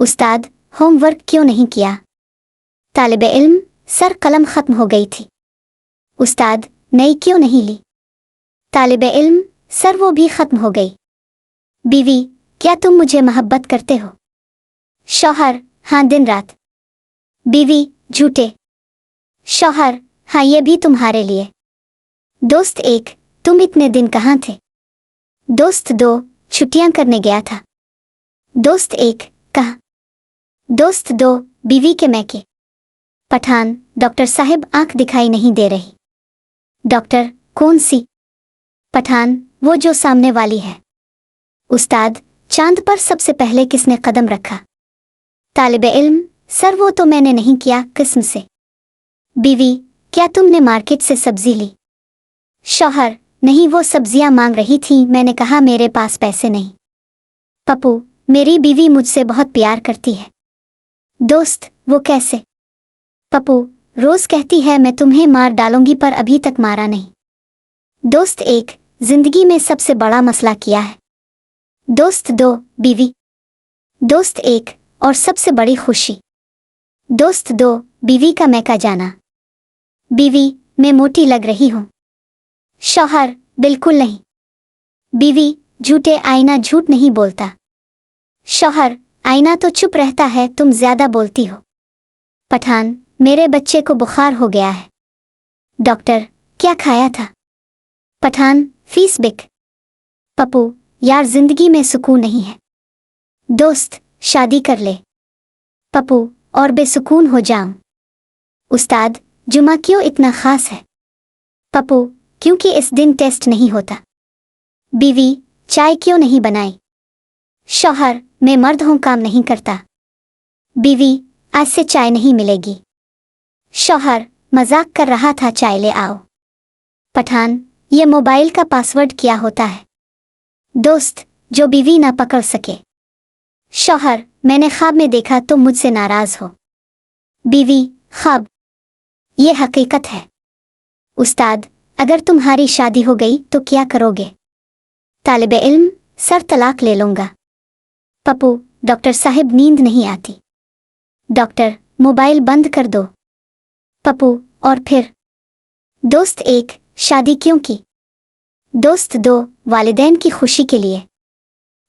उस्ताद, homework क्यों नहीं किया? तालिब इल्म, सर कलम ख़त्म हो गई थी। उस्ताद, नई क्यों नहीं ली? तालिब इल्म, सर वो भी ख़त्म हो गई। बीवी, क्या तुम मुझे मोहब्बत करते हो? शौहर, हाँ दिन रात। बीवी, झूठे। शौहर, हाँ ये भी तुम्हारे लिए। दोस्त 1, तुम इतने दिन कहाँ थे? दोस्त 2, छुट्टियां करने गया था। दोस्त 1, कहाँ? दोस्त 2, बीवी के मैके। पठान, डॉक्टर साहब आंख दिखाई नहीं दे रही। डॉक्टर, कौन सी? पठान, वो जो सामने वाली है। उस्ताद, चांद पर सबसे पहले किसने कदम रखा? तालिब इल्म, सर वो तो मैंने नहीं किया, किस्म से। बीवी, क्या तुमने मार्केट से सब्जी ली? शौहर, नहीं वो सब्जियां मांग रही थी, मैंने कहा मेरे पास पैसे नहीं। पप्पू, मेरी बीवी मुझसे बहुत प्यार करती है। दोस्त, वो कैसे? पप्पू, रोज कहती है मैं तुम्हें मार डालूंगी पर अभी तक मारा नहीं। दोस्त 1, जिंदगी में सबसे बड़ा मसला किया है? दोस्त 2, बीवी। दोस्त 1, और सबसे बड़ी खुशी? दोस्त 2, बीवी का मैका जाना। बीवी, मैं मोटी लग रही हूँ। शौहर, बिल्कुल नहीं। बीवी, झूठे, आईना झूठ नहीं बोलता। शौहर, आईना तो चुप रहता है, तुम ज्यादा बोलती हो। पठान, मेरे बच्चे को बुखार हो गया है। डॉक्टर, क्या खाया था? पठान, फीस बिक। पप्पू, यार जिंदगी में सुकून नहीं है। दोस्त, शादी कर ले। पप्पू, और बेसुकून हो जाऊं। उस्ताद, जुमा क्यों इतना खास है? पप्पू, क्योंकि इस दिन टेस्ट नहीं होता। बीवी, चाय क्यों नहीं बनाई? शौहर, मैं मर्द हूं, काम नहीं करता। बीवी, आज से चाय नहीं मिलेगी। शौहर, मजाक कर रहा था, चाय ले आओ। पठान, ये मोबाइल का पासवर्ड क्या होता है? दोस्त, जो बीवी ना पकड़ सके। शौहर, मैंने ख्वाब में देखा तुम मुझसे नाराज हो। बीवी, ख्वाब? ये हकीकत है। उस्ताद, अगर तुम्हारी शादी हो गई तो क्या करोगे? तालिब इल्म, सर तलाक ले लूंगा। पप्पू, डॉक्टर साहब नींद नहीं आती। डॉक्टर, मोबाइल बंद कर दो। पप्पू, और फिर? दोस्त 1, शादी क्यों की? दोस्त 2, वालिदैन की खुशी के लिए।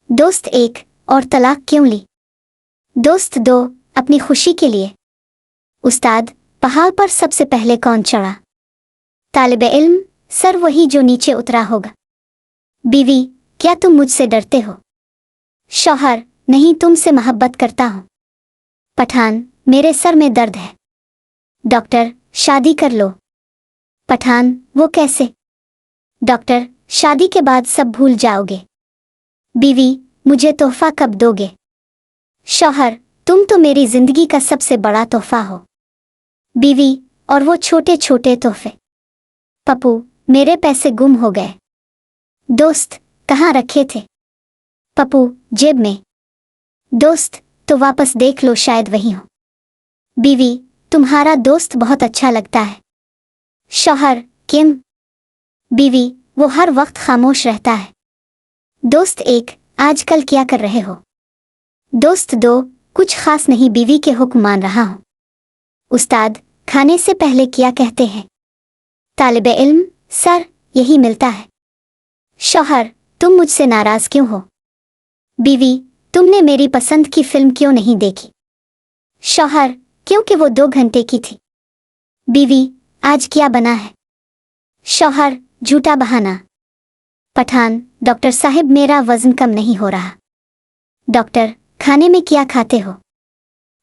दोस्त 1, और तलाक क्यों ली? दोस्त 2, अपनी खुशी के लिए। उस्ताद, पहाड़ पर सबसे पहले कौन चढ़ा? तालिब इल्म, सर वही जो नीचे उतरा होगा। बीवी, क्या तुम मुझसे डरते हो? शौहर, नहीं, तुमसे मोहब्बत करता हूं। पठान, मेरे सर में दर्द है। डॉक्टर, शादी कर लो। पठान, वो कैसे? डॉक्टर, शादी के बाद सब भूल जाओगे। बीवी, मुझे तोहफा कब दोगे? शौहर, तुम तो मेरी जिंदगी का सबसे बड़ा तोहफा हो। बीवी, और वो छोटे छोटे तोहफे? पप्पू, मेरे पैसे गुम हो गए। दोस्त, कहाँ रखे थे? पप्पू, जेब में। दोस्त, तो वापस देख लो, शायद वही हो। बीवी, तुम्हारा दोस्त बहुत अच्छा लगता है। शौहर, क्यों? बीवी, वो हर वक्त खामोश रहता है। दोस्त 1, आजकल क्या कर रहे हो? दोस्त 2, कुछ खास नहीं, बीवी के हुक्म मान रहा हूं। उस्ताद, खाने से पहले क्या कहते हैं? तालिब इल्म, सर, यही मिलता है। शौहर, तुम मुझसे नाराज क्यों हो? बीवी, तुमने मेरी पसंद की फिल्म क्यों नहीं देखी? शौहर, क्योंकि वो 2 घंटे की थी। बीवी, आज क्या बना है? शौहर, झूठा बहाना। पठान, डॉक्टर साहब मेरा वजन कम नहीं हो रहा। डॉक्टर, खाने में क्या खाते हो?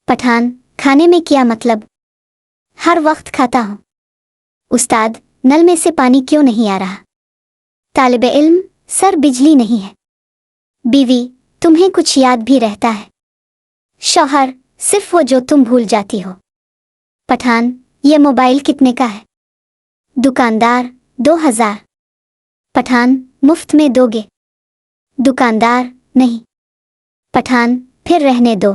पठान, खाने में क्या मतलब? हर वक्त खाता हूं। उस्ताद, नल में से पानी क्यों नहीं आ रहा? तालिब इल्म, सर बिजली नहीं है। बीवी, तुम्हें कुछ याद भी रहता है? शौहर, सिर्फ वो जो तुम भूल जाती हो। पठान, ये मोबाइल कितने का है? दुकानदार, 2000। पठान, मुफ्त में दोगे? दुकानदार, नहीं। पठान, फिर रहने दो।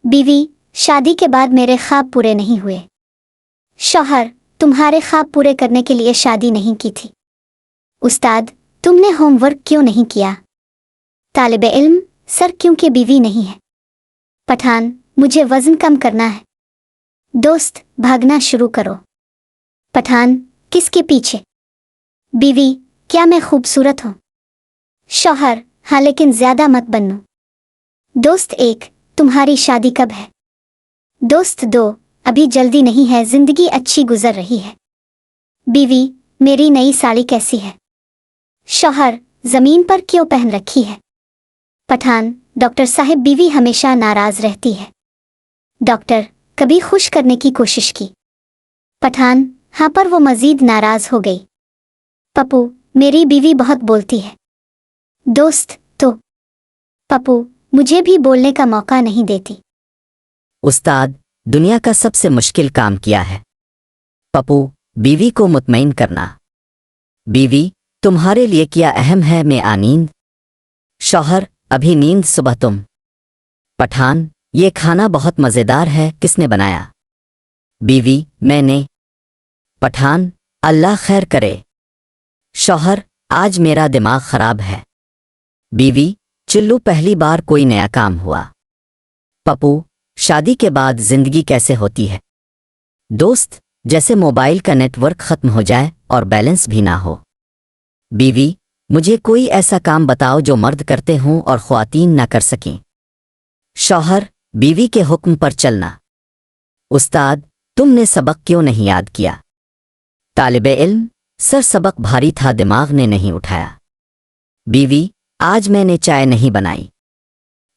बीवी, शादी के बाद मेरे ख्वाब पूरे नहीं हुए। शौहर, तुम्हारे ख्वाब पूरे करने के लिए शादी नहीं की थी। उस्ताद, तुमने होमवर्क क्यों नहीं किया? तालिब इल्म, सर क्योंकि बीवी नहीं है। पठान, मुझे वजन कम करना है। दोस्त, भागना शुरू करो। पठान, किसके पीछे? बीवी, क्या मैं खूबसूरत हूँ? शौहर, हाँ लेकिन ज्यादा मत बनो। दोस्त 1, तुम्हारी शादी कब है? दोस्त 2, अभी जल्दी नहीं है, जिंदगी अच्छी गुजर रही है। बीवी, मेरी नई साड़ी कैसी है? शौहर, जमीन पर क्यों पहन रखी है? पठान, डॉक्टर साहब, बीवी हमेशा नाराज रहती है। डॉक्टर, कभी खुश करने की कोशिश की? पठान, हाँ पर वो मजीद नाराज हो गई। पप्पू, मेरी बीवी बहुत बोलती है। दोस्त, तो पप्पू मुझे भी बोलने का मौका नहीं देती। उस्ताद, दुनिया का सबसे मुश्किल काम किया है। पप्पू, बीवी को मुतमईन करना। बीवी, तुम्हारे लिए क्या अहम है मैं नींद? शौहर, अभी नींद सुबह तुम। पठान, ये खाना बहुत मज़ेदार है, किसने बनाया? बीवी, मैंने। पठान, अल्लाह खैर करे। शौहर, आज मेरा दिमाग खराब है। बीवी, चिल्लू, पहली बार कोई नया काम हुआ। पप्पू, शादी के बाद जिंदगी कैसे होती है? दोस्त, जैसे मोबाइल का नेटवर्क खत्म हो जाए और बैलेंस भी ना हो। बीवी, मुझे कोई ऐसा काम बताओ जो मर्द करते हों और ख्वातीन ना कर सकें। शौहर, बीवी के हुक्म पर चलना। उस्ताद, तुमने सबक क्यों नहीं याद किया? तालिबे इल्म, सर सबक भारी था, दिमाग ने नहीं उठाया। बीवी, आज मैंने चाय नहीं बनाई।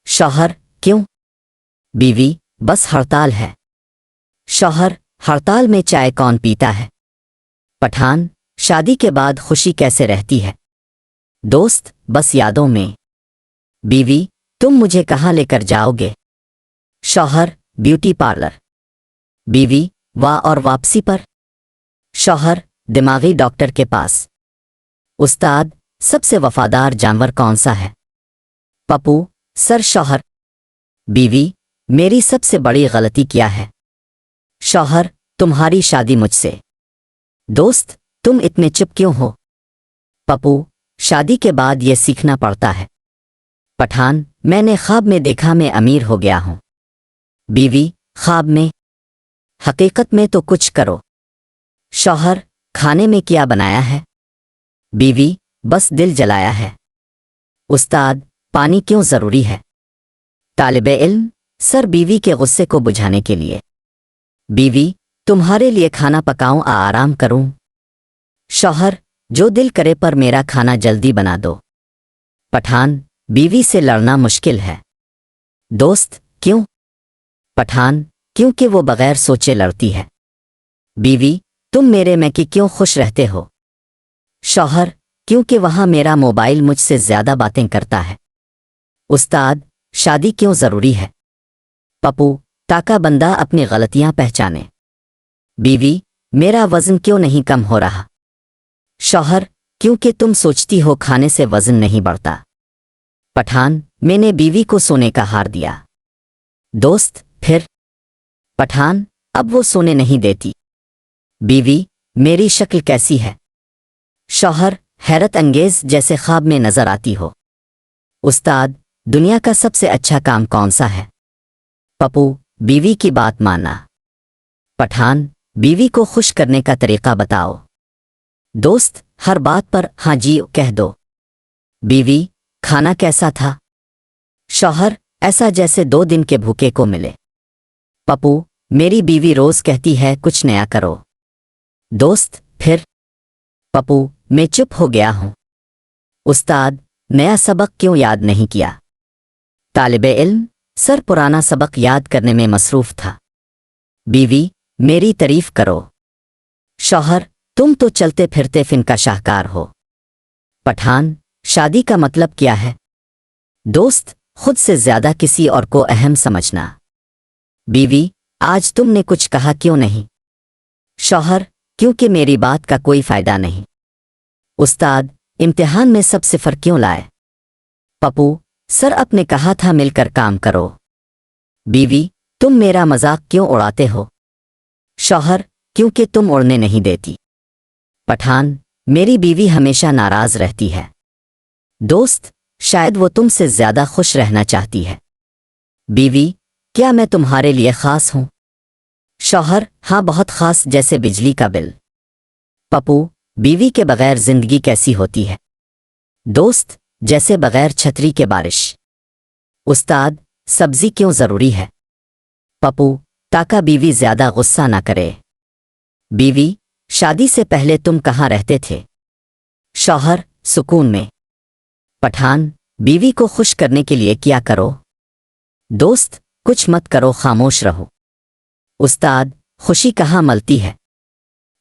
शौहर, क्यों? बीवी, बस हड़ताल है। शौहर, हड़ताल में चाय कौन पीता है? पठान, शादी के बाद खुशी कैसे रहती है? दोस्त, बस यादों में। बीवी, तुम मुझे कहाँ लेकर जाओगे? शौहर, ब्यूटी पार्लर। बीवी, वाह, और वापसी पर? शौहर, दिमागी डॉक्टर के पास। उस्ताद, सबसे वफादार जानवर कौन सा है? पप्पू, सर। शौहर, बीवी, मेरी सबसे बड़ी गलती क्या है? शौहर, तुम्हारी शादी मुझसे। दोस्त, तुम इतने चुप क्यों हो? पप्पू, शादी के बाद ये सीखना पड़ता है। पठान, मैंने ख्वाब में देखा मैं अमीर हो गया हूं। बीवी, ख्वाब में? हकीकत में तो कुछ करो। शौहर, खाने में क्या बनाया है? बीवी, बस दिल जलाया है। उस्ताद, पानी क्यों जरूरी है? तालिबे इल्म, सर बीवी के गुस्से को बुझाने के लिए। बीवी, तुम्हारे लिए खाना पकाऊं आराम करूं? शौहर, जो दिल करे पर मेरा खाना जल्दी बना दो। पठान, बीवी से लड़ना मुश्किल है। दोस्त, क्यों? पठान, क्योंकि वो बगैर सोचे लड़ती है। बीवी, तुम मेरे में कि क्यों खुश रहते हो? शौहर, क्योंकि वहां मेरा मोबाइल मुझसे ज्यादा बातें करता है। उस्ताद, शादी क्यों जरूरी है? पप्पू, ताका बंदा अपनी गलतियां पहचाने। बीवी, मेरा वजन क्यों नहीं कम हो रहा? शौहर, क्योंकि तुम सोचती हो खाने से वजन नहीं बढ़ता। पठान, मैंने बीवी को सोने का हार दिया। दोस्त, फिर? पठान, अब वो सोने नहीं देती। बीवी, मेरी शक्ल कैसी है? शौहर, हैरत अंगेज, जैसे ख्वाब में नजर आती हो। उस्ताद, दुनिया का सबसे अच्छा काम कौन सा है? पप्पू, बीवी की बात मानना। पठान, बीवी को खुश करने का तरीका बताओ। दोस्त, हर बात पर हाँ जी कह दो। बीवी, खाना कैसा था? शौहर, ऐसा जैसे 2 दिन के भूखे को मिले। पप्पू, मेरी बीवी रोज कहती है कुछ नया करो। दोस्त, फिर? पप्पू, मैं चुप हो गया हूं। उस्ताद, नया सबक क्यों याद नहीं किया? तालिबे इल्म, सर पुराना सबक याद करने में मसरूफ था। बीवी, मेरी तारीफ करो। शौहर, तुम तो चलते फिरते फिन का शाहकार हो। पठान, शादी का मतलब क्या है? दोस्त, खुद से ज्यादा किसी और को अहम समझना। बीवी, आज तुमने कुछ कहा क्यों नहीं? शौहर, क्योंकि मेरी बात का कोई फायदा नहीं। उस्ताद, इम्तिहान में सब सिफर क्यों लाए? पप्पू, सर अपने कहा था मिलकर काम करो। बीवी, तुम मेरा मजाक क्यों उड़ाते हो? शौहर, क्योंकि तुम उड़ने नहीं देती। पठान, मेरी बीवी हमेशा नाराज रहती है। दोस्त, शायद वो तुमसे ज्यादा खुश रहना चाहती है। बीवी, क्या मैं तुम्हारे लिए खास हूं? शौहर, हाँ बहुत खास, जैसे बिजली का बिल। पप्पू, बीवी के बगैर जिंदगी कैसी होती है? दोस्त, जैसे बगैर छतरी के बारिश। उस्ताद, सब्जी क्यों जरूरी है? पप्पू, ताका बीवी ज्यादा गुस्सा ना करे। बीवी, शादी से पहले तुम कहाँ रहते थे? शौहर, सुकून में। पठान, बीवी को खुश करने के लिए क्या करो? दोस्त, कुछ मत करो, खामोश रहो। उस्ताद, खुशी कहाँ मिलती है?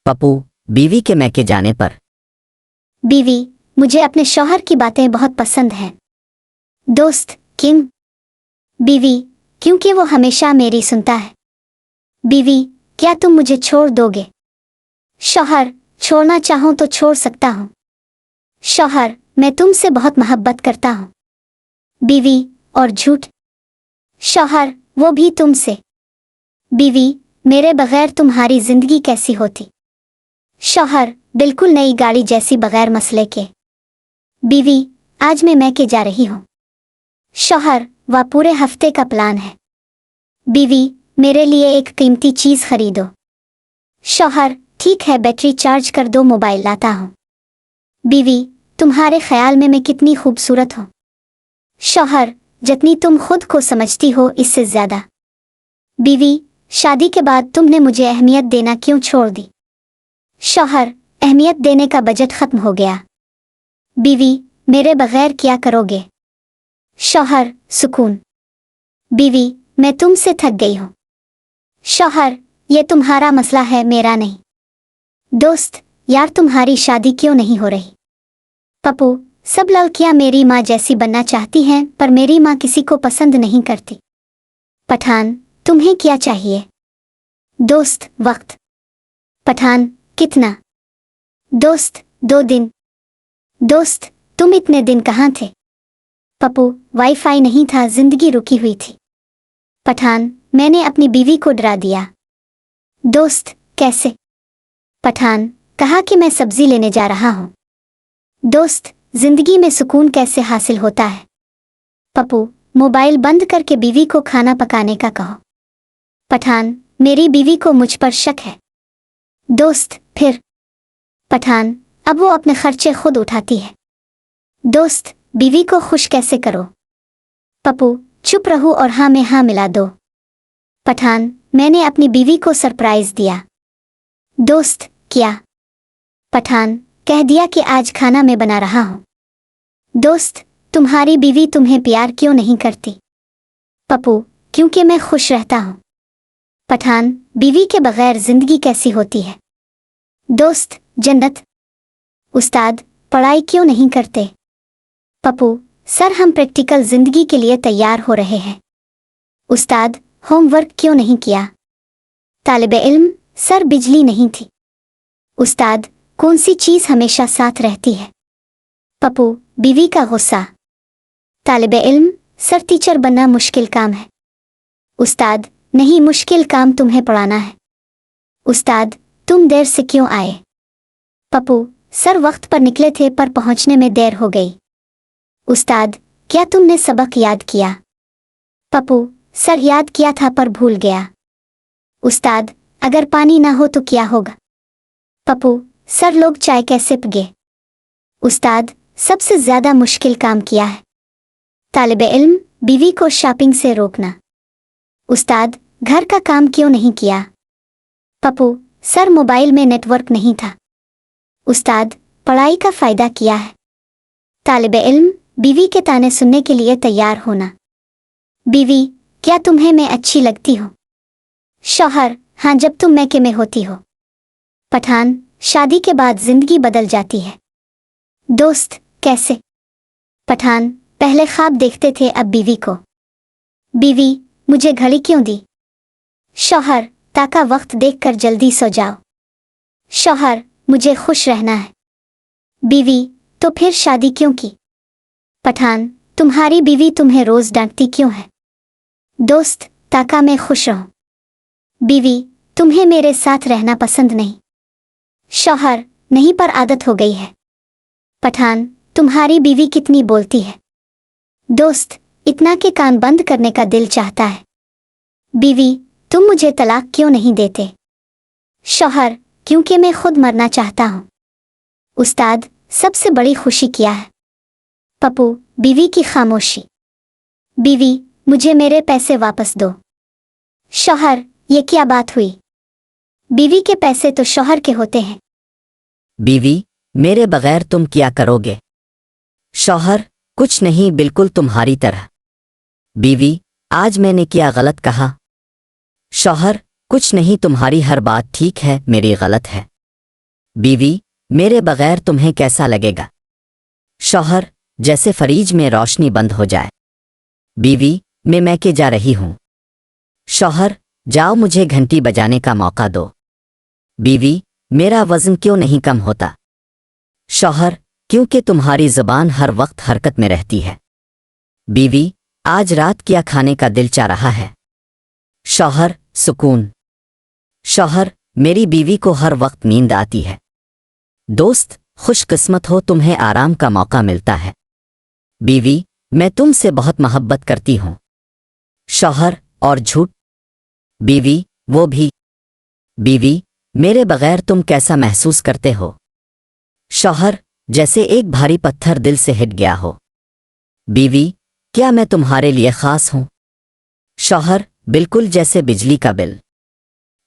पप्पू, बीवी के मैके जाने पर। बीवी, मुझे अपने शौहर की बातें बहुत पसंद हैं। दोस्त, क्यों? बीवी, क्योंकि वो हमेशा मेरी सुनता है। बीवी, क्या तुम मुझे छोड़ दोगे? शौहर, छोड़ना चाहूं तो छोड़ सकता हूं। शौहर, मैं तुमसे बहुत मोहब्बत करता हूं। बीवी, और झूठ? शौहर, वो भी तुमसे। बीवी, मेरे बगैर तुम्हारी जिंदगी कैसी होती? शौहर, बिल्कुल नई गाड़ी जैसी, बगैर मसले के। बीवी, आज मैं मैके जा रही हूं। शौहर, वह पूरे हफ्ते का प्लान है। बीवी, मेरे लिए एक कीमती चीज खरीदो। शौहर, ठीक है, बैटरी चार्ज कर दो, मोबाइल लाता हूं। बीवी, तुम्हारे ख्याल में मैं कितनी खूबसूरत हूं? शौहर, जितनी तुम खुद को समझती हो इससे ज्यादा। बीवी, शादी के बाद तुमने मुझे अहमियत देना क्यों छोड़ दी? शौहर, अहमियत देने का बजट खत्म हो गया। बीवी, मेरे बगैर क्या करोगे? शौहर, सुकून। बीवी, मैं तुमसे थक गई हूं। शौहर, ये तुम्हारा मसला है, मेरा नहीं। दोस्त, यार तुम्हारी शादी क्यों नहीं हो रही? पप्पू, सब लड़कियां मेरी माँ जैसी बनना चाहती हैं, पर मेरी माँ किसी को पसंद नहीं करती। पठान, तुम्हें क्या चाहिए? दोस्त, वक्त। पठान, कितना? दोस्त, 2 दिन। दोस्त, तुम इतने दिन कहाँ थे? पप्पू, वाईफाई नहीं था, जिंदगी रुकी हुई थी। पठान, मैंने अपनी बीवी को डरा दिया। दोस्त, कैसे? पठान, कहा कि मैं सब्जी लेने जा रहा हूं। दोस्त, जिंदगी में सुकून कैसे हासिल होता है? पप्पू, मोबाइल बंद करके बीवी को खाना पकाने का कहो। पठान, मेरी बीवी को मुझ पर शक है। दोस्त, फिर? पठान, अब वो अपने खर्चे खुद उठाती है। दोस्त, बीवी को खुश कैसे करो? पप्पू, चुप रहो और हाँ में हाँ मिला दो। पठान, मैंने अपनी बीवी को सरप्राइज दिया। दोस्त, क्या? पठान, कह दिया कि आज खाना मैं बना रहा हूं। दोस्त, तुम्हारी बीवी तुम्हें प्यार क्यों नहीं करती? पप्पू, क्योंकि मैं खुश रहता हूं। पठान, बीवी के बगैर जिंदगी कैसी होती है? दोस्त, जन्नत। उस्ताद, पढ़ाई क्यों नहीं करते? पप्पू, सर हम प्रैक्टिकल जिंदगी के लिए तैयार हो रहे हैं। उस्ताद, होमवर्क क्यों नहीं किया? तालिबे इल्म, सर बिजली नहीं थी। उस्ताद, कौन सी चीज हमेशा साथ रहती है? पप्पू, बीवी का गुस्सा। तालिबे इल्म, सर टीचर बनना मुश्किल काम है। उस्ताद, नहीं, मुश्किल काम तुम्हें पढ़ाना है। उस्ताद, तुम देर से क्यों आए? पप्पू, सर वक्त पर निकले थे पर पहुंचने में देर हो गई। उस्ताद, क्या तुमने सबक याद किया? पप्पू, सर याद किया था पर भूल गया। उस्ताद, अगर पानी ना हो तो क्या होगा? पप्पू, सर लोग चाय कैसे पिए? उस्ताद, सबसे ज्यादा मुश्किल काम किया है। तालिबे इल्म, बीवी को शॉपिंग से रोकना। उस्ताद, घर का काम क्यों नहीं किया? पप्पू, सर मोबाइल में नेटवर्क नहीं था। उस्ताद, पढ़ाई का फायदा किया है। तालिबे इल्म, बीवी के ताने सुनने के लिए तैयार होना। बीवी, क्या तुम्हें मैं अच्छी लगती हूँ? शौहर, हाँ, जब तुम मैके में होती हो। पठान, शादी के बाद जिंदगी बदल जाती है। दोस्त, कैसे? पठान, पहले ख्वाब देखते थे, अब बीवी को। बीवी, मुझे घड़ी क्यों दी? शौहर, ताका वक्त देखकर जल्दी सो जाओ। शौहर, मुझे खुश रहना है। बीवी, तो फिर शादी क्यों की? पठान, तुम्हारी बीवी तुम्हें रोज डांटती क्यों है? दोस्त, ताका मैं खुश रहूं। बीवी, तुम्हें मेरे साथ रहना पसंद नहीं। शौहर, नहीं, पर आदत हो गई है। पठान, तुम्हारी बीवी कितनी बोलती है? दोस्त, इतना के कान बंद करने का दिल चाहता है। बीवी, तुम मुझे तलाक क्यों नहीं देते? शौहर, क्योंकि मैं खुद मरना चाहता हूँ। उस्ताद, सबसे बड़ी खुशी क्या है? पप्पू, बीवी की खामोशी। बीवी, मुझे मेरे पैसे वापस दो। शौहर, ये क्या बात हुई? बीवी के पैसे तो शौहर के होते हैं। बीवी, मेरे बगैर तुम क्या करोगे? शौहर, कुछ नहीं, बिल्कुल तुम्हारी तरह। बीवी, आज मैंने क्या गलत कहा? शौहर, कुछ नहीं, तुम्हारी हर बात ठीक है, मेरी गलत है। बीवी, मेरे बगैर तुम्हें कैसा लगेगा? शौहर, जैसे फ्रिज में रोशनी बंद हो जाए। बीवी, मैं मैके जा रही हूं। शौहर, जाओ, मुझे घंटी बजाने का मौका दो। बीवी, मेरा वजन क्यों नहीं कम होता? शौहर, क्योंकि तुम्हारी जुबान हर वक्त हरकत में रहती है। बीवी, आज रात क्या खाने का दिल चाह रहा है? शौहर, सुकून। शौहर, मेरी बीवी को हर वक्त नींद आती है। दोस्त, खुशकिस्मत हो, तुम्हें आराम का मौका मिलता है। बीवी, मैं तुमसे बहुत मोहब्बत करती हूं। शौहर, और झूठ? बीवी, वो भी। बीवी, मेरे बगैर तुम कैसा महसूस करते हो? शौहर, जैसे एक भारी पत्थर दिल से हिट गया हो। बीवी, क्या मैं तुम्हारे लिए खास हूं? शौहर, बिल्कुल, जैसे बिजली का बिल।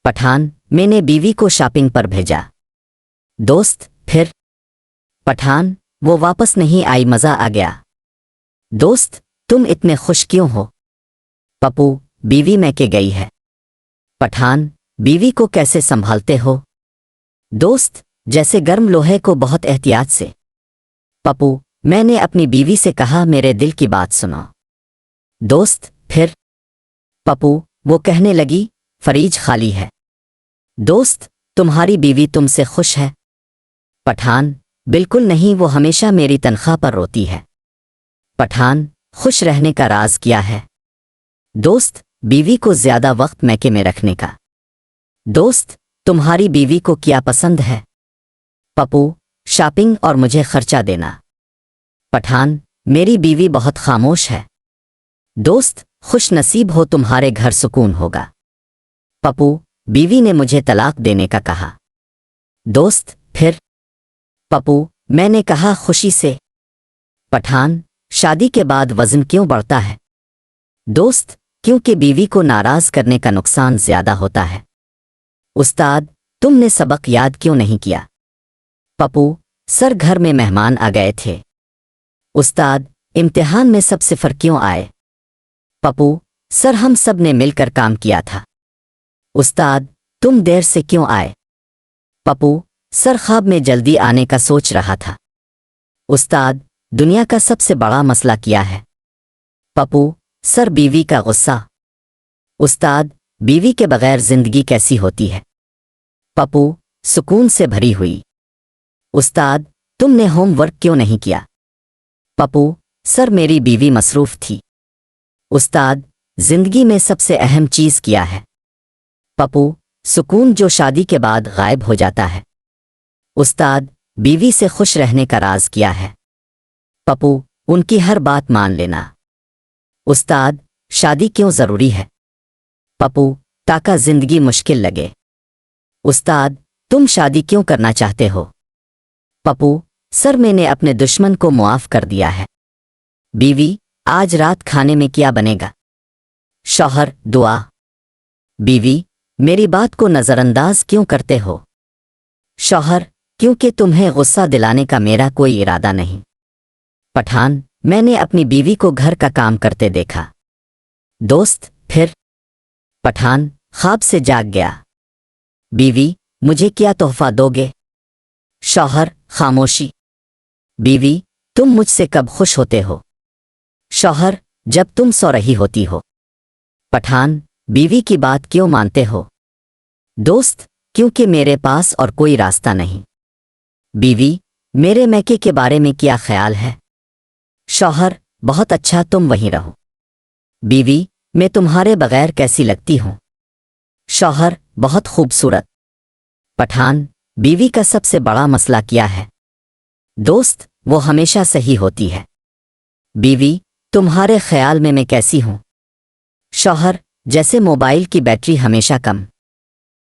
पठान, मैंने बीवी को शॉपिंग पर भेजा। दोस्त, फिर? पठान, वो वापस नहीं आई, मजा आ गया। दोस्त, तुम इतने खुश क्यों हो? पप्पू, बीवी मैके गई है। पठान, बीवी को कैसे संभालते हो? दोस्त, जैसे गर्म लोहे को बहुत एहतियात से। पप्पू, मैंने अपनी बीवी से कहा, मेरे दिल की बात सुनो। दोस्त, फिर? पप्पू, वो कहने लगी, फ्रिज खाली है। दोस्त, तुम्हारी बीवी तुमसे खुश है? पठान, बिल्कुल नहीं, वो हमेशा मेरी तनख्वाह पर रोती है। पठान, खुश रहने का राज क्या है? दोस्त, बीवी को ज्यादा वक्त मैके में रखने का। दोस्त, तुम्हारी बीवी को क्या पसंद है? पप्पू, शॉपिंग और मुझे खर्चा देना। पठान, मेरी बीवी बहुत खामोश है। दोस्त, खुश नसीब हो, तुम्हारे घर सुकून होगा। पप्पू, बीवी ने मुझे तलाक देने का कहा। दोस्त, फिर? पप्पू, मैंने कहा खुशी से। पठान, शादी के बाद वजन क्यों बढ़ता है? दोस्त, क्योंकि बीवी को नाराज करने का नुकसान ज्यादा होता है। उस्ताद, तुमने सबक याद क्यों नहीं किया? पप्पू, सर घर में मेहमान आ गए थे। उस्ताद, इम्तिहान में सब सिफर क्यों आए? पप्पू, सर हम सब ने मिलकर काम किया था। उस्ताद, तुम देर से क्यों आए? पप्पू, सर ख्वाब में जल्दी आने का सोच रहा था। उस्ताद, दुनिया का सबसे बड़ा मसला क्या है? पप्पू, सर बीवी का गुस्सा। उस्ताद, बीवी के बगैर जिंदगी कैसी होती है? पप्पू, सुकून से भरी हुई। उस्ताद, तुमने होमवर्क क्यों नहीं किया? पप्पू, सर मेरी बीवी मसरूफ थी। उस्ताद, जिंदगी में सबसे अहम चीज क्या है? पप्पू, सुकून जो शादी के बाद गायब हो जाता है। उस्ताद, बीवी से खुश रहने का राज क्या है? पप्पू, उनकी हर बात मान लेना। उस्ताद, शादी क्यों जरूरी है? पप्पू, ताकि जिंदगी मुश्किल लगे। उस्ताद, तुम शादी क्यों करना चाहते हो? पप्पू, सर मैंने अपने दुश्मन को मुआफ कर दिया है। बीवी, आज रात खाने में क्या बनेगा? शौहर, दुआ। बीवी, मेरी बात को नजरअंदाज क्यों करते हो? शौहर, क्योंकि तुम्हें गुस्सा दिलाने का मेरा कोई इरादा नहीं। पठान, मैंने अपनी बीवी को घर का काम करते देखा। दोस्त, फिर? पठान, ख्वाब से जाग गया। बीवी, मुझे क्या तोहफा दोगे? शौहर, खामोशी। बीवी, तुम मुझसे कब खुश होते हो? शौहर, जब तुम सो रही होती हो। पठान, बीवी की बात क्यों मानते हो? दोस्त, क्योंकि मेरे पास और कोई रास्ता नहीं। बीवी, मेरे मैके के बारे में क्या ख्याल है? शौहर, बहुत अच्छा, तुम वहीं रहो। बीवी, मैं तुम्हारे बगैर कैसी लगती हूं? शौहर, बहुत खूबसूरत। पठान, बीवी का सबसे बड़ा मसला क्या है? दोस्त, वो हमेशा सही होती है। बीवी, तुम्हारे ख्याल में मैं कैसी हूं? शौहर, जैसे मोबाइल की बैटरी हमेशा कम